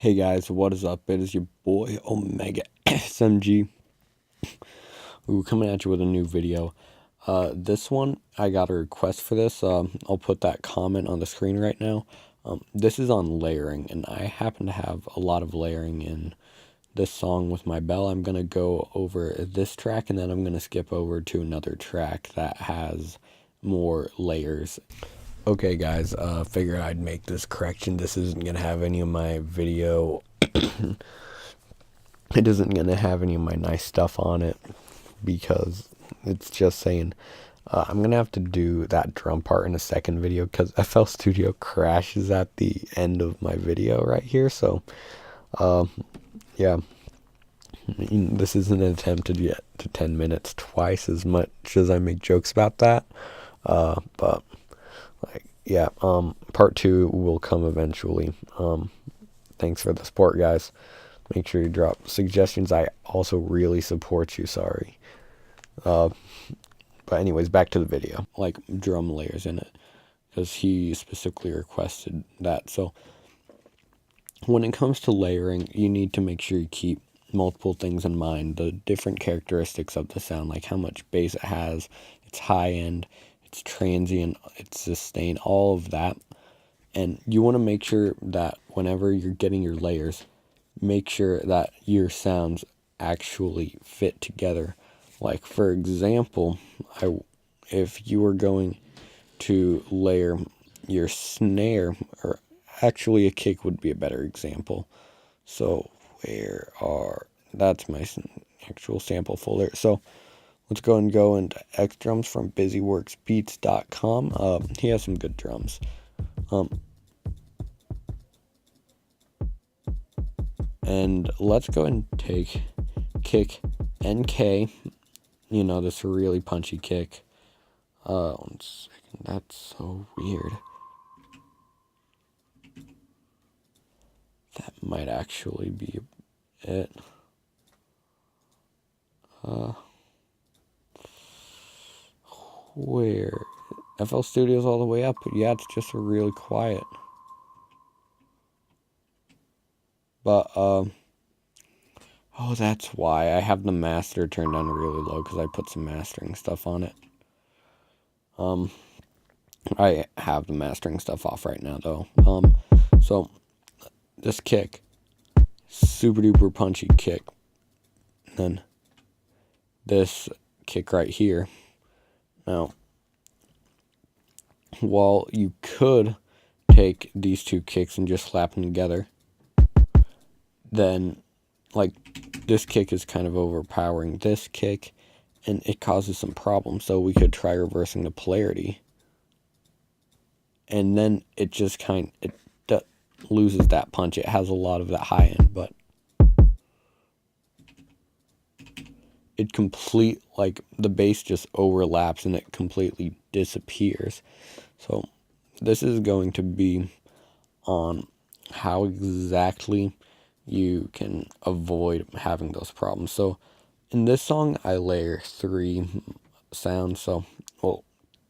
Hey guys, what is up? It is your boy Omega SMG. We're coming at you with a new video. This one, I got a request for this. I'll put that comment on the screen right now. This is on layering, and I happen to have a lot of layering in this song with my bell. I'm going to go over this track, and then I'm going to skip over to another track that has more layers. Okay guys, figured I'd make this correction. This isn't going to have any of my video. It isn't going to have any of my nice stuff on it because it's just saying I'm going to have to do that drum part in a second video because FL Studio crashes at the end of my video right here. So, yeah, this is an attempt to get to 10 minutes twice as much as I make jokes about that. But like, yeah, part 2 will come eventually. Thanks for the support, guys. Make sure you drop suggestions. I also really support you. Sorry. But anyways, back to the video. Like drum layers in it, because he specifically requested that. So when it comes to layering, you need to make sure you keep multiple things in mind. The different characteristics of the sound, like how much bass it has, its high end, its transient, its sustain, all of that. And you want to make sure that whenever you're getting your layers, make sure that your sounds actually fit together. Like for example, if you were going to layer your snare, or actually a kick would be a better example. So that's my actual sample folder. So let's go into X drums from busyworksbeats.com. He has some good drums. And let's go and take kick NK, this really punchy kick. 1 second, that's so weird. That might actually be it. Where? FL Studio's all the way up, but yeah, it's just really quiet. But, oh, that's why I have the master turned down really low, because I put some mastering stuff on it. I have the mastering stuff off right now, though. So, this kick, super duper punchy kick. And then, this kick right here. Now, while you could take these two kicks and just slap them together, then, like, this kick is kind of overpowering this kick, and it causes some problems. So we could try reversing the polarity, and then it just loses that punch. It has a lot of that high end, but the bass just overlaps and it completely disappears. So this is going to be on how exactly you can avoid having those problems. So in this song, I layer 3 sounds. So,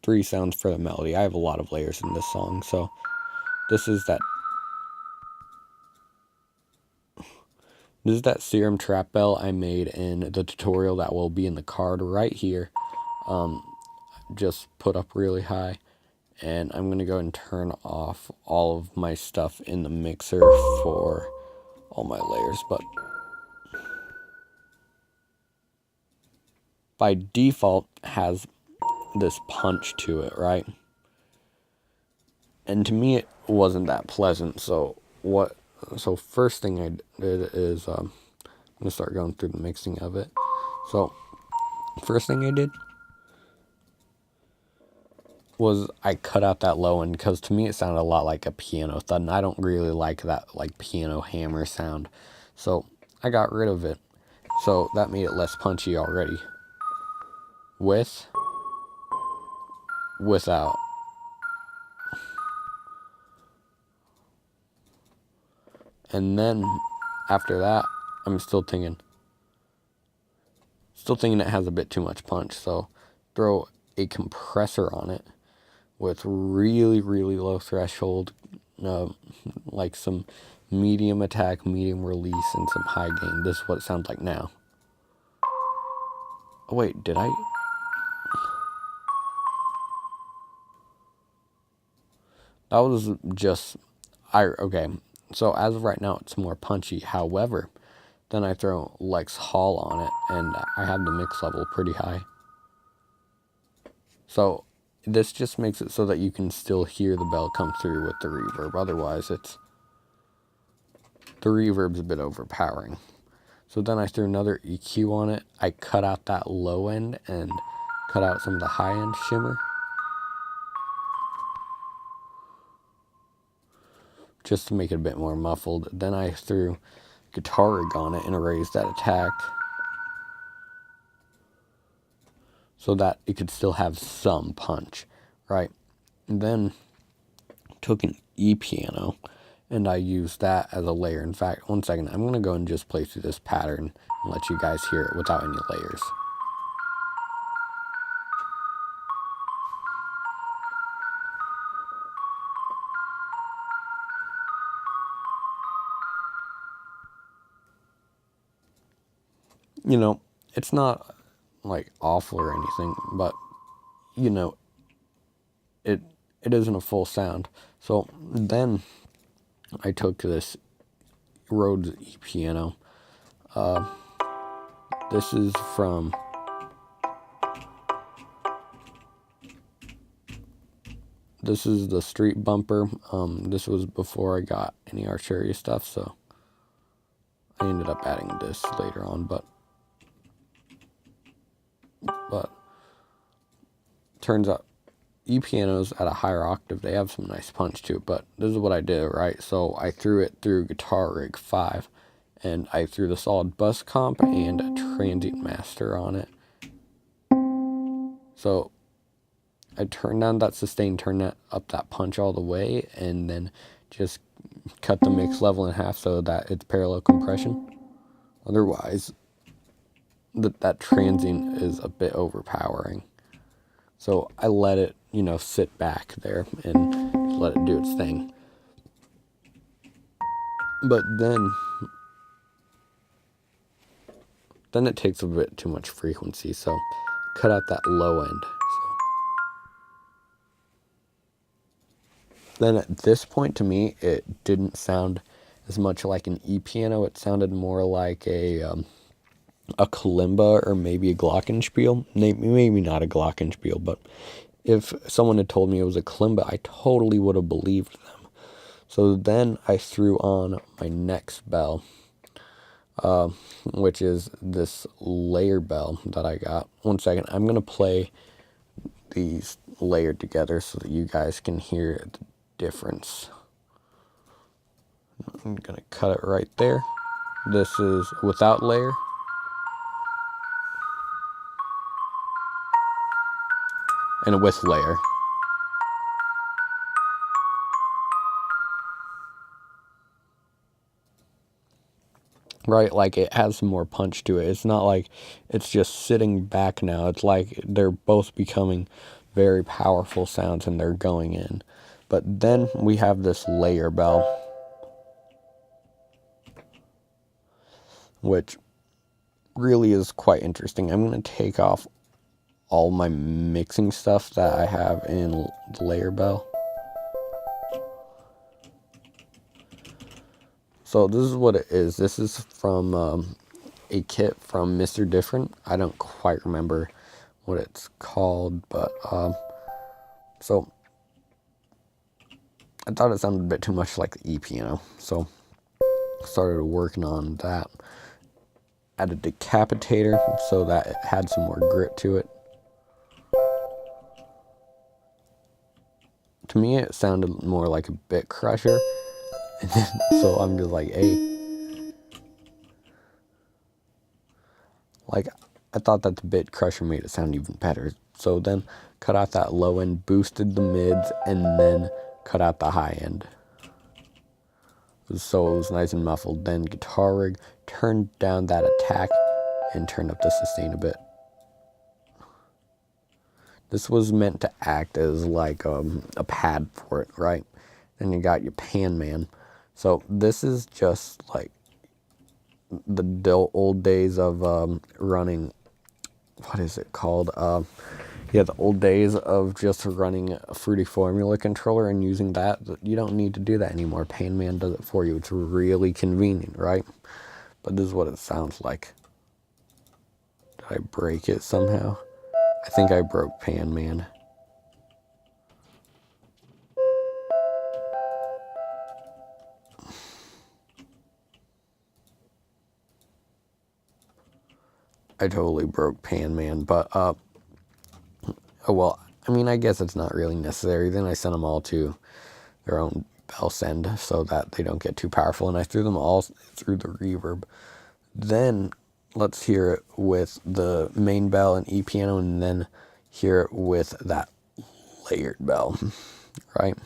3 sounds for the melody. I have a lot of layers in this song. So this is that Serum trap bell I made in the tutorial that will be in the card right here. Just put up really high. And I'm going to go and turn off all of my stuff in the mixer for all my layers. But by default has this punch to it, right? And to me, it wasn't that pleasant. So first thing I did is I'm going to start going through the mixing of it. So first thing I did was I cut out that low end, because to me it sounded a lot like a piano thud, and I don't really like that like piano hammer sound. So I got rid of it. So that made it less punchy already. Without. And then after that, I'm still thinking it has a bit too much punch. So throw a compressor on it with really, really low threshold, like some medium attack, medium release, and some high gain. This is what it sounds like now. Oh, wait, did I? That was just, okay. So as of right now, it's more punchy. However, then I throw Lex Hall on it, and I have the mix level pretty high. So this just makes it so that you can still hear the bell come through with the reverb. Otherwise, the reverb's a bit overpowering. So then I threw another EQ on it. I cut out that low end and cut out some of the high end shimmer, just to make it a bit more muffled. Then I threw Guitar Rig on it and erased that attack, so that it could still have some punch, right? And then took an E piano and I used that as a layer. In fact, one second, I'm gonna go and just play through this pattern and let you guys hear it without any layers. You know, it's not like awful or anything, but you know, it isn't a full sound. So then I took this Rhodes E piano. This is from this is the Street Bumper. This was before I got any Arturia stuff, so I ended up adding this later on, but turns out E pianos at a higher octave, they have some nice punch to it. But this is what I did, right? So I threw it through Guitar Rig 5, and I threw the solid bus comp and a transient master on it. So I turned down that sustain, turned up that punch all the way, and then just cut the mix level in half so that it's parallel compression. Otherwise, that transient is a bit overpowering. So I let it, sit back there and let it do its thing. But then it takes a bit too much frequency, so cut out that low end. So then at this point, to me, it didn't sound as much like an E piano. It sounded more like a kalimba or maybe a glockenspiel. Maybe not a glockenspiel, but if someone had told me it was a kalimba, I totally would have believed them. So then I threw on my next bell, which is this layer bell that I got. One second, I'm going to play these layered together so that you guys can hear the difference. I'm going to cut it right there. This is without layer. And with layer. Right, like it has some more punch to it. It's not like it's just sitting back now. It's like they're both becoming very powerful sounds and they're going in. But then we have this layer bell, which really is quite interesting. I'm going to take off all my mixing stuff that I have in the layer bell. So this is what it is. This is from a kit from Mr. Different. I don't quite remember what it's called, but so I thought it sounded a bit too much like the E piano, so started working on that. Added a decapitator so that it had some more grit to it. To me, it sounded more like a bit crusher. So I'm just like, hey. Like, I thought that the bit crusher made it sound even better. So then cut out that low end, boosted the mids, and then cut out the high end. So it was nice and muffled. Then Guitar Rig, turned down that attack and turned up the sustain a bit. This was meant to act as like a pad for it, right? Then you got your Pan Man. So this is just like the old days of running. What is it called? Yeah, the old days of just running a Fruity Formula controller and using that. You don't need to do that anymore. Panman does it for you. It's really convenient, right? But this is what it sounds like. Did I break it somehow? I think I broke Panman. I totally broke Panman, but oh well, I mean, I guess it's not really necessary. Then I sent them all to their own bell send so that they don't get too powerful, and I threw them all through the reverb. Then let's hear it with the main bell and E piano, and then hear it with that layered bell, right?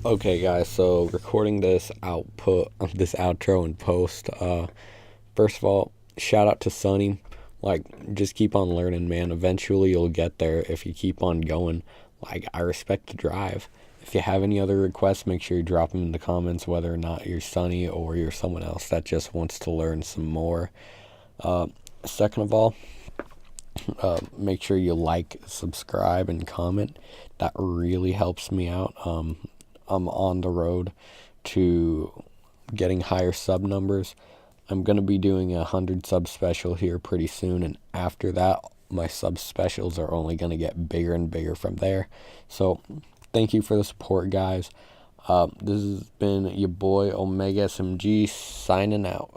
Okay, guys, so recording this outro in post. First of all, shout out to Sonny. Like, just keep on learning, man. Eventually you'll get there if you keep on going. Like, I respect the drive. If you have any other requests, make sure you drop them in the comments, whether or not you're Sonny or you're someone else that just wants to learn some more. Second of all, make sure you like, subscribe, and comment. That really helps me out. I'm on the road to getting higher sub numbers. I'm going to be doing a 100 sub special here pretty soon, and after that, my sub specials are only going to get bigger and bigger from there. So, thank you for the support, guys. This has been your boy Omega SMG signing out.